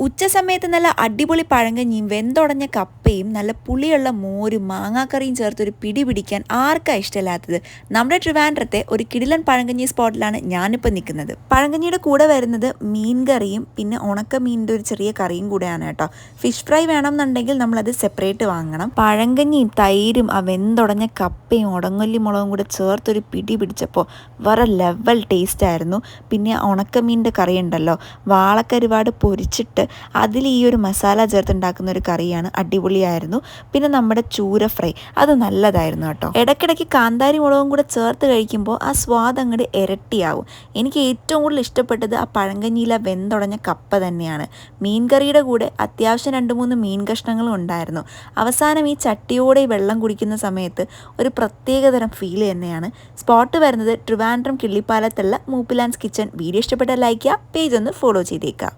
ഉച്ച സമയത്ത് നല്ല അടിപൊളി പഴങ്കഞ്ഞിയും വെന്തുടഞ്ഞ കപ്പയും നല്ല പുളിയുള്ള മോരും മാങ്ങാക്കറിയും ചേർത്തൊരു പിടി പിടിക്കാൻ ആർക്കാ ഇഷ്ടമില്ലാത്തത്. നമ്മുടെ ട്രിവാൻഡ്രത്തെ ഒരു കിടിലൻ പഴങ്കഞ്ഞി സ്പോട്ടിലാണ് ഞാനിപ്പോൾ നിൽക്കുന്നത്. പഴങ്കഞ്ഞിയുടെ കൂടെ വരുന്നത് മീൻ കറിയും പിന്നെ ഉണക്ക മീനിൻ്റെ ഒരു ചെറിയ കറിയും കൂടെയാണ് കേട്ടോ. ഫിഷ് ഫ്രൈ വേണമെന്നുണ്ടെങ്കിൽ നമ്മളത് സെപ്പറേറ്റ് വാങ്ങണം. പഴങ്കഞ്ഞിയും തൈരും ആ വെന്തുടഞ്ഞ കപ്പയും ഉടങ്ങല്ലി മുളകും കൂടെ ചേർത്തൊരു പിടി പിടിച്ചപ്പോൾ വേറെ ലെവൽ ടേസ്റ്റ് ആയിരുന്നു. പിന്നെ ഉണക്കമീനിൻ്റെ കറി ഉണ്ടല്ലോ, വാളക്കരുവാട് പൊരിച്ചിട്ട് അതിൽ ഈ ഒരു മസാല ചേർത്തുണ്ടാക്കുന്ന ഒരു കറിയാണ്, അടിപൊളിയായിരുന്നു. പിന്നെ നമ്മുടെ ചൂര ഫ്രൈ അത് നല്ലതായിരുന്നു കേട്ടോ. ഇടയ്ക്കിടയ്ക്ക് കാന്താരി മുളകും കൂടെ ചേർത്ത് കഴിക്കുമ്പോൾ ആ സ്വാദ് അങ്ങോട്ട് ഇരട്ടിയാവും. എനിക്ക് ഏറ്റവും കൂടുതൽ ഇഷ്ടപ്പെട്ടത് ആ പഴങ്കഞ്ഞിയിലെ വെന്തുടഞ്ഞ കപ്പ തന്നെയാണ്. മീൻ കറിയുടെ കൂടെ അത്യാവശ്യം 2-3 മീൻ കഷ്ണങ്ങളും ഉണ്ടായിരുന്നു. അവസാനം ഈ ചട്ടിയോടെ വെള്ളം കുടിക്കുന്ന സമയത്ത് ഒരു പ്രത്യേകതരം ഫീൽ തന്നെയാണ്. സ്പോട്ട് വരുന്നത് ട്രിവാൻഡ്രം കിള്ളിപ്പാലത്തുള്ള മൂപ്പിലാൻസ് കിച്ചൺ. വീഡിയോ ഇഷ്ടപ്പെട്ടാൽ ലൈക്ക് ചെയ്യുക, പേജ് ഒന്ന് ഫോളോ ചെയ്തേക്കുക.